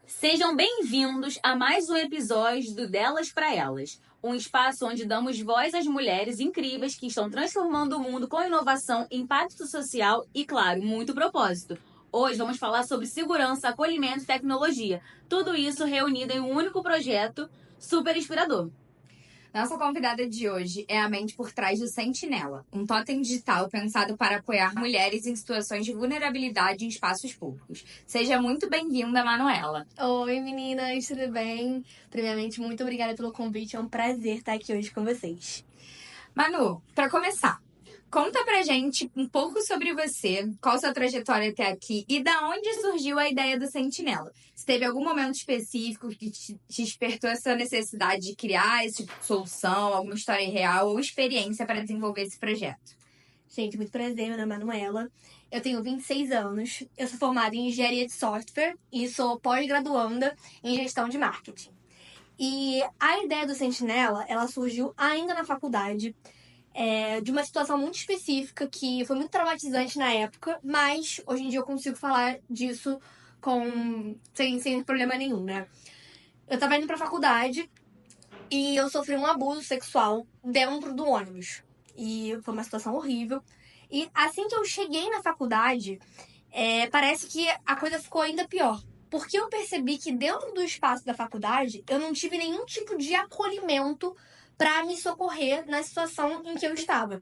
Sejam bem-vindos a mais um episódio do Delas para Elas, um espaço onde damos voz às mulheres incríveis que estão transformando o mundo com inovação, impacto social e, claro, muito propósito. Hoje vamos falar sobre segurança, acolhimento e tecnologia. Tudo isso reunido em um único projeto super inspirador. Nossa convidada de hoje é a mente por trás do Sentinela, um totem digital pensado para apoiar mulheres em situações de vulnerabilidade em espaços públicos. Seja muito bem-vinda, Manuela. Oi, meninas, tudo bem? Primeiramente, muito obrigada pelo convite, é um prazer estar aqui hoje com vocês. Manu, para começar, conta pra gente um pouco sobre você, qual sua trajetória até aqui e da onde surgiu a ideia do Sentinela. Se teve algum momento específico que te despertou essa necessidade de criar esse tipo de solução, alguma história real ou experiência para desenvolver esse projeto. Gente, muito prazer, meu nome é Manuela. Eu tenho 26 anos, eu sou formada em engenharia de software e sou pós-graduanda em gestão de marketing. E a ideia do Sentinela, ela surgiu ainda na faculdade, de uma situação muito específica que foi muito traumatizante na época, mas hoje em dia eu consigo falar disso sem problema nenhum, né? Eu tava indo pra faculdade e eu sofri um abuso sexual dentro do ônibus. E foi uma situação horrível. E assim que eu cheguei na faculdade, parece que a coisa ficou ainda pior. Porque eu percebi que dentro do espaço da faculdade, eu não tive nenhum tipo de acolhimento para me socorrer na situação em que eu estava.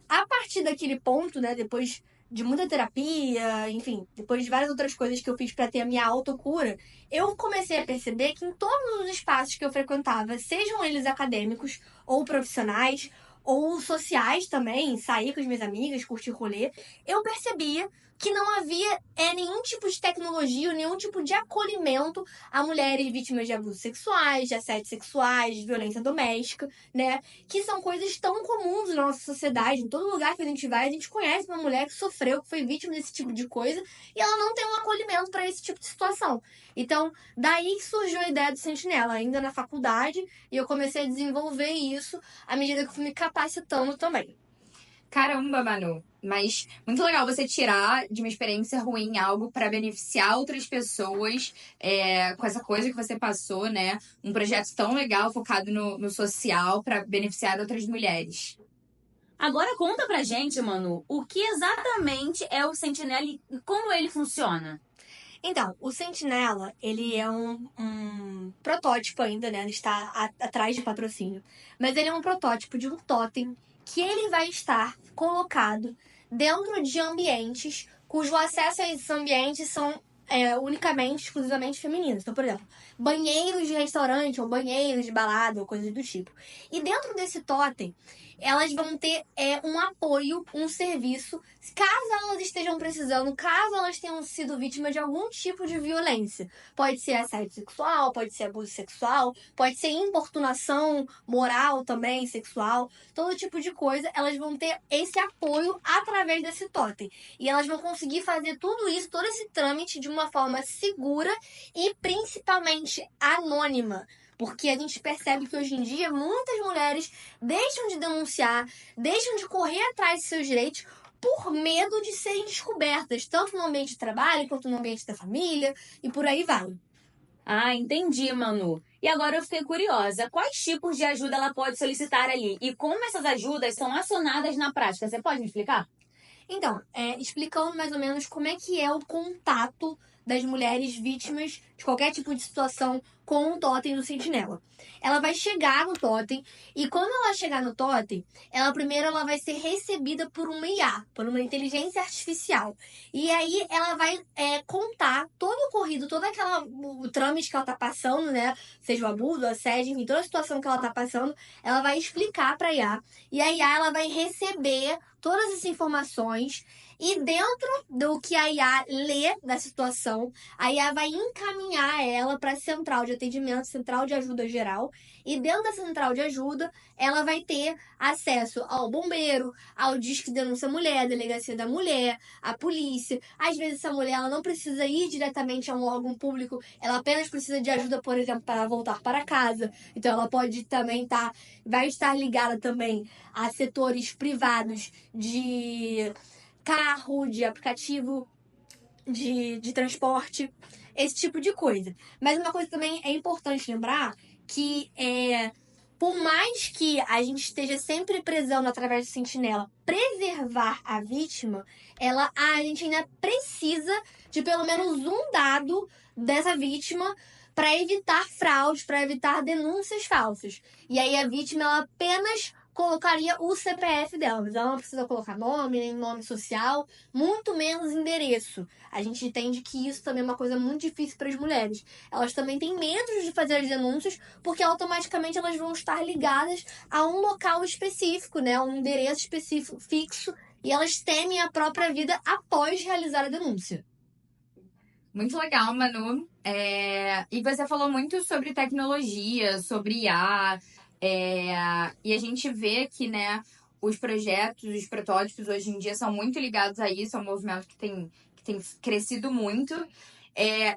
A partir daquele ponto, né, depois de muita terapia, enfim, depois de várias outras coisas que eu fiz para ter a minha autocura, eu comecei a perceber que em todos os espaços que eu frequentava, sejam eles acadêmicos ou profissionais, ou sociais também, sair com as minhas amigas, curtir rolê, eu percebia que não havia nenhum tipo de tecnologia, nenhum tipo de acolhimento a mulheres vítimas de abusos sexuais, de assédios sexuais, de violência doméstica, né? Que são coisas tão comuns na nossa sociedade. Em todo lugar que a gente vai, a gente conhece uma mulher que sofreu, que foi vítima desse tipo de coisa, e ela não tem um acolhimento para esse tipo de situação. Então, daí que surgiu a ideia do Sentinela, ainda na faculdade, e eu comecei a desenvolver isso à medida que eu fui me capacitando também. Caramba, Manu, mas muito legal você tirar de uma experiência ruim algo para beneficiar outras pessoas com essa coisa que você passou, né? Um projeto tão legal focado no social para beneficiar outras mulheres. Agora conta pra gente, Manu, o que exatamente é o Sentinela e como ele funciona? Então, o Sentinela, ele é um protótipo ainda, né? Ele está atrás de patrocínio. Mas ele é um protótipo de um totem que ele vai estar colocado dentro de ambientes cujo acesso a esses ambientes são unicamente, exclusivamente femininos. Então, por exemplo, banheiros de restaurante ou banheiros de balada ou coisas do tipo. E dentro desse totem, elas vão ter um apoio, um serviço, caso elas estejam precisando, caso elas tenham sido vítimas de algum tipo de violência. Pode ser assédio sexual, pode ser abuso sexual, pode ser importunação moral também, sexual, todo tipo de coisa, elas vão ter esse apoio através desse totem. E elas vão conseguir fazer tudo isso, todo esse trâmite de uma forma segura e principalmente anônima. Porque a gente percebe que hoje em dia muitas mulheres deixam de denunciar, deixam de correr atrás de seus direitos por medo de serem descobertas, tanto no ambiente de trabalho quanto no ambiente da família e por aí vai. Ah, entendi, Manu. E agora eu fiquei curiosa. Quais tipos de ajuda ela pode solicitar ali? E como essas ajudas são acionadas na prática? Você pode me explicar? Então, explicando mais ou menos como é que é o contato das mulheres vítimas de qualquer tipo de situação com o totem do Sentinela. Ela vai chegar no totem e quando ela chegar no totem, primeiro ela vai ser recebida por uma IA, por uma inteligência artificial. E aí ela vai contar todo o ocorrido, o trâmite que ela tá passando, né? Seja o abuso, o assédio, enfim, toda a situação que ela tá passando, ela vai explicar pra IA. E a IA ela vai receber todas essas informações, E dentro do que a IA lê da situação, a IA vai encaminhar ela para a central de atendimento, central de ajuda geral. E dentro da central de ajuda, ela vai ter acesso ao bombeiro, ao Disque Denúncia Mulher, Delegacia da Mulher, à polícia. Às vezes essa mulher ela não precisa ir diretamente a um órgão público, ela apenas precisa de ajuda, por exemplo, para voltar para casa. Então ela pode também vai estar ligada também a setores privados de carro, de aplicativo de transporte, esse tipo de coisa. Mas uma coisa também é importante lembrar que por mais que a gente esteja sempre prezando através do Sentinela preservar a vítima, a gente ainda precisa de pelo menos um dado dessa vítima para evitar fraudes, para evitar denúncias falsas. E aí a vítima ela apenas colocaria o CPF dela, mas ela não precisa colocar nome, nem nome social, muito menos endereço. A gente entende que isso também é uma coisa muito difícil para as mulheres. Elas também têm medo de fazer as denúncias, porque automaticamente elas vão estar ligadas a um local específico, né? Um endereço específico, fixo, e elas temem a própria vida após realizar a denúncia. Muito legal, Manu. E você falou muito sobre tecnologia, sobre IA, e a gente vê que, né, os projetos, os protótipos hoje em dia são muito ligados a isso, é um movimento que tem crescido muito.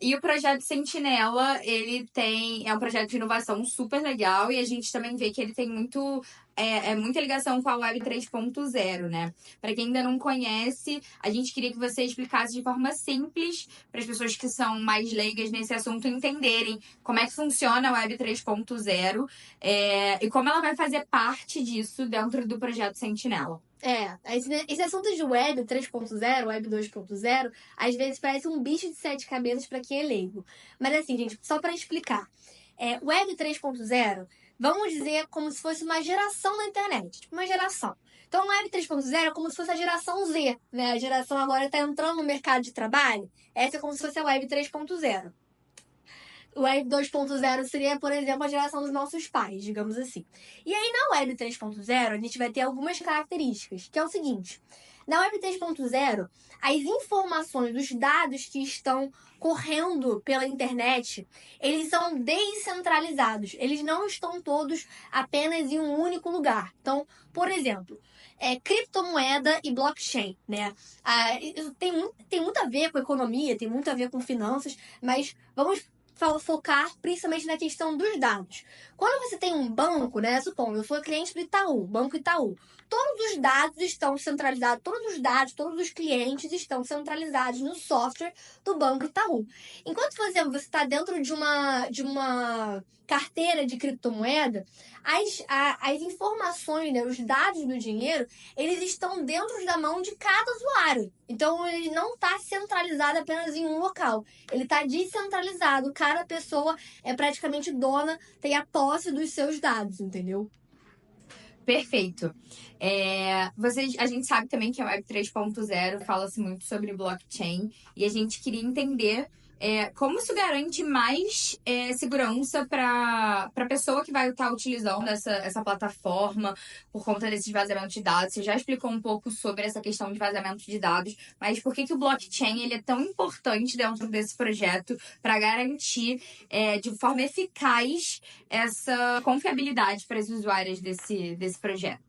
E o projeto Sentinela, é um projeto de inovação super legal e a gente também vê que ele tem muita ligação com a Web 3.0, né? Para quem ainda não conhece, a gente queria que você explicasse de forma simples para as pessoas que são mais leigas nesse assunto entenderem como é que funciona a Web 3.0 e como ela vai fazer parte disso dentro do projeto Sentinela. Esse assunto de Web 3.0, Web 2.0, às vezes parece um bicho de 7 cabeças para quem é leigo. Mas assim, gente, só para explicar. Web 3.0, vamos dizer como se fosse uma geração da internet. Tipo, uma geração. Então, Web 3.0 é como se fosse a geração Z, né? A geração agora está entrando no mercado de trabalho. Essa é como se fosse a Web 3.0. O Web 2.0 seria, por exemplo, a geração dos nossos pais, digamos assim. E aí, na Web 3.0, a gente vai ter algumas características, que é o seguinte. Na Web 3.0, as informações, os dados que estão correndo pela internet, eles são descentralizados. Eles não estão todos apenas em um único lugar. Então, por exemplo, criptomoeda e blockchain, né? Isso tem muito a ver com economia, tem muito a ver com finanças, mas vamos focar principalmente na questão dos dados. Quando você tem um banco, né? Supondo, eu sou cliente do Itaú, Banco Itaú. Todos os dados estão centralizados, todos os clientes estão centralizados no software do Banco Itaú. Enquanto, por exemplo, você está dentro de uma carteira de criptomoeda, as informações, né, os dados do dinheiro, eles estão dentro da mão de cada usuário. Então, ele não está centralizado apenas em um local. Ele está descentralizado. Cada pessoa é praticamente dona, tem a posse dos seus dados, entendeu? Perfeito. A gente sabe também que a Web 3.0 fala-se muito sobre blockchain e a gente queria entender como isso garante mais segurança para a pessoa que vai estar utilizando essa plataforma por conta desses vazamentos de dados. Você já explicou um pouco sobre essa questão de vazamento de dados, mas por que o blockchain ele é tão importante dentro desse projeto para garantir de forma eficaz essa confiabilidade para as usuárias desse projeto?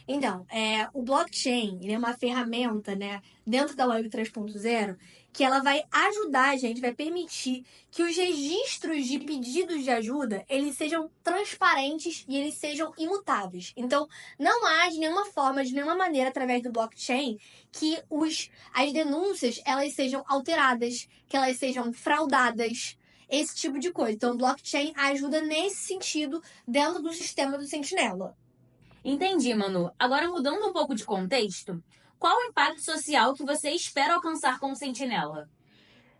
Então, o blockchain ele é uma ferramenta, né, dentro da Web 3.0 que ela vai ajudar a gente, vai permitir que os registros de pedidos de ajuda, eles sejam transparentes e eles sejam imutáveis. Então, não há de nenhuma forma, de nenhuma maneira, através do blockchain, que as denúncias, elas sejam alteradas, que elas sejam fraudadas, esse tipo de coisa. Então, o blockchain ajuda nesse sentido dentro do sistema do Sentinela. Entendi, Manu. Agora, mudando um pouco de contexto, qual o impacto social que você espera alcançar com o Sentinela?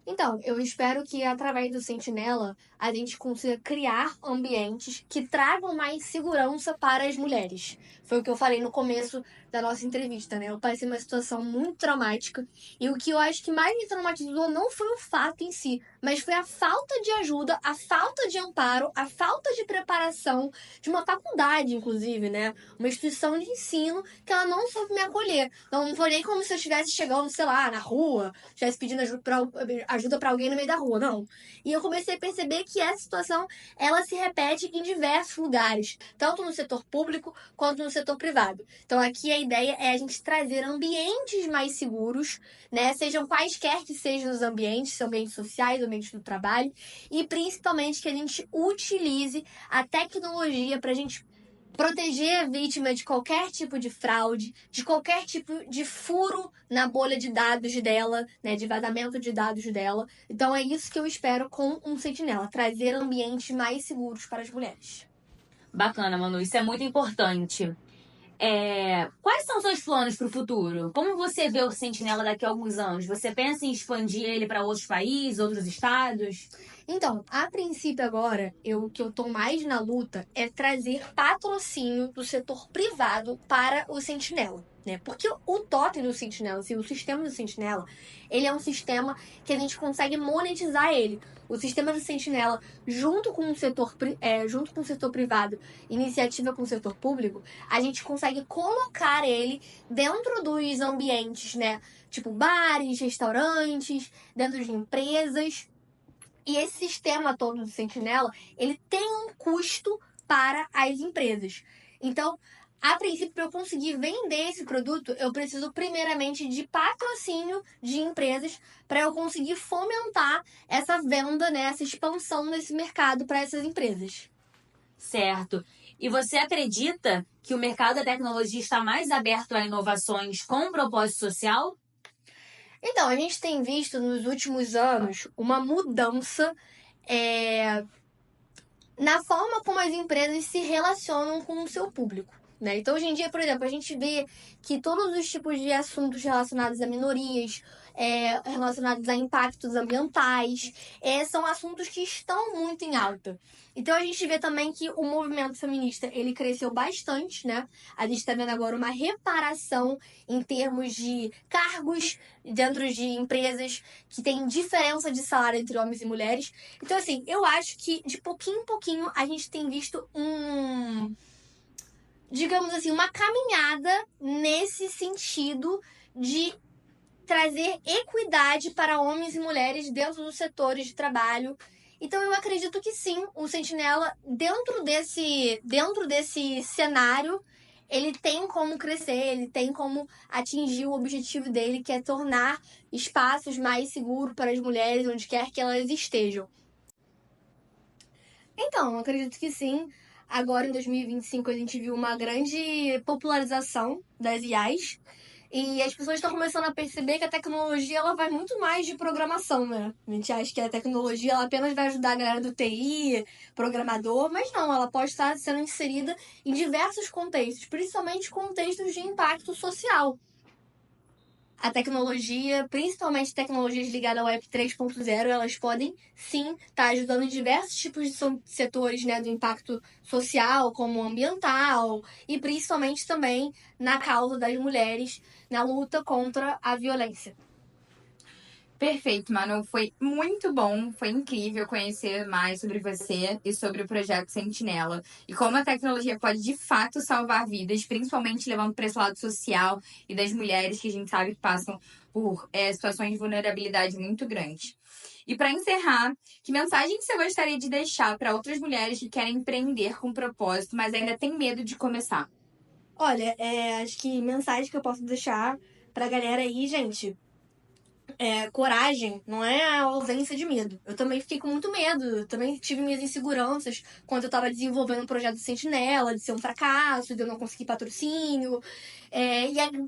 Então, eu espero que através do Sentinela a gente consiga criar ambientes que tragam mais segurança para as mulheres. Foi o que eu falei no começo da nossa entrevista, né? Eu passei uma situação muito traumática e o que eu acho que mais me traumatizou não foi o fato em si, mas foi a falta de ajuda, a falta de amparo, a falta de preparação de uma faculdade, inclusive, né? Uma instituição de ensino que ela não soube me acolher. Então, não foi nem como se eu estivesse chegando, sei lá, na rua, estivesse pedindo ajuda pra alguém no meio da rua, não. E eu comecei a perceber que essa situação, ela se repete em diversos lugares, tanto no setor público quanto no setor privado. Então, aqui a ideia é a gente trazer ambientes mais seguros, né? Sejam quaisquer que sejam os ambientes, são ambientes sociais, ambientes do trabalho, e principalmente que a gente utilize a tecnologia para a gente proteger a vítima de qualquer tipo de fraude, de qualquer tipo de furo na bolha de dados dela, né, de vazamento de dados dela. Então é isso que eu espero com um Sentinela, trazer ambientes mais seguros para as mulheres. Bacana, Manu, isso é muito importante. Quais são os seus planos para o futuro? Como você vê o Sentinela daqui a alguns anos? Você pensa em expandir ele para outros países, outros estados? Então, a princípio agora, o que eu tô mais na luta é trazer patrocínio do setor privado para o Sentinela, né? Porque o totem do Sentinela, assim, o sistema do Sentinela, ele é um sistema que a gente consegue monetizar ele. O sistema do Sentinela, junto com o setor privado, iniciativa com o setor público, a gente consegue colocar ele dentro dos ambientes, né? Tipo bares, restaurantes, dentro de empresas. E esse sistema todo do Sentinela, ele tem um custo para as empresas. Então, a princípio, para eu conseguir vender esse produto, eu preciso primeiramente de patrocínio de empresas para eu conseguir fomentar essa venda, né, essa expansão desse mercado para essas empresas. Certo. E você acredita que o mercado da tecnologia está mais aberto a inovações com propósito social? Então, a gente tem visto nos últimos anos uma mudança na forma como as empresas se relacionam com o seu público, né? Então, hoje em dia, por exemplo, a gente vê que todos os tipos de assuntos relacionados a minorias, relacionados a impactos ambientais, são assuntos que estão muito em alta. Então, a gente vê também que o movimento feminista, ele cresceu bastante, né? A gente está vendo agora uma reparação em termos de cargos dentro de empresas que tem diferença de salário entre homens e mulheres. Então, assim, eu acho que de pouquinho em pouquinho a gente tem visto digamos assim, uma caminhada nesse sentido de trazer equidade para homens e mulheres dentro dos setores de trabalho. Então eu acredito que sim, o Sentinela, dentro desse cenário, ele tem como crescer, ele tem como atingir o objetivo dele, que é tornar espaços mais seguros para as mulheres, onde quer que elas estejam. Então, eu acredito que sim. Agora, em 2025, a gente viu uma grande popularização das IAs. E as pessoas estão começando a perceber que a tecnologia ela vai muito mais de programação, né? A gente acha que a tecnologia ela apenas vai ajudar a galera do TI, programador, mas não, ela pode estar sendo inserida em diversos contextos, principalmente contextos de impacto social. A tecnologia, principalmente tecnologias ligadas ao Web 3.0, elas podem sim estar ajudando em diversos tipos de setores, né, do impacto social, como ambiental, e principalmente também na causa das mulheres, na luta contra a violência. Perfeito, Manu. Foi muito bom, foi incrível conhecer mais sobre você e sobre o projeto Sentinela. E como a tecnologia pode, de fato, salvar vidas, principalmente levando para esse lado social e das mulheres que a gente sabe que passam por situações de vulnerabilidade muito grande. E para encerrar, que mensagem você gostaria de deixar para outras mulheres que querem empreender com propósito, mas ainda têm medo de começar? Olha, acho que mensagem que eu posso deixar pra galera aí, gente... coragem não é a ausência de medo. Eu também fiquei com muito medo. Eu também tive minhas inseguranças quando eu estava desenvolvendo o projeto Sentinela, de ser um fracasso, de eu não conseguir patrocínio.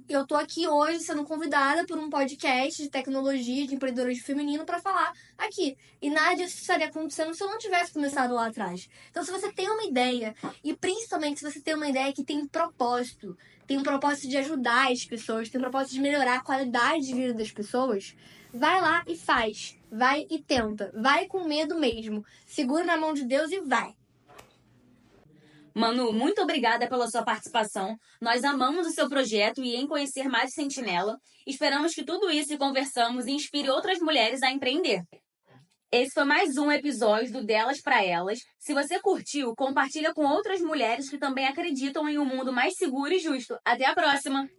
Eu tô aqui hoje sendo convidada por um podcast de tecnologia, de empreendedorismo feminino, para falar aqui. E nada disso estaria acontecendo se eu não tivesse começado lá atrás. Então, se você tem uma ideia, e principalmente se você tem uma ideia que tem um propósito de ajudar as pessoas, tem um propósito de melhorar a qualidade de vida das pessoas, vai lá e faz. Vai e tenta. Vai com medo mesmo. Segura na mão de Deus e vai. Manu, muito obrigada pela sua participação. Nós amamos o seu projeto e em conhecer mais o Sentinela. Esperamos que tudo isso que conversamos inspire outras mulheres a empreender. Esse foi mais um episódio do Delas para Elas. Se você curtiu, compartilha com outras mulheres que também acreditam em um mundo mais seguro e justo. Até a próxima!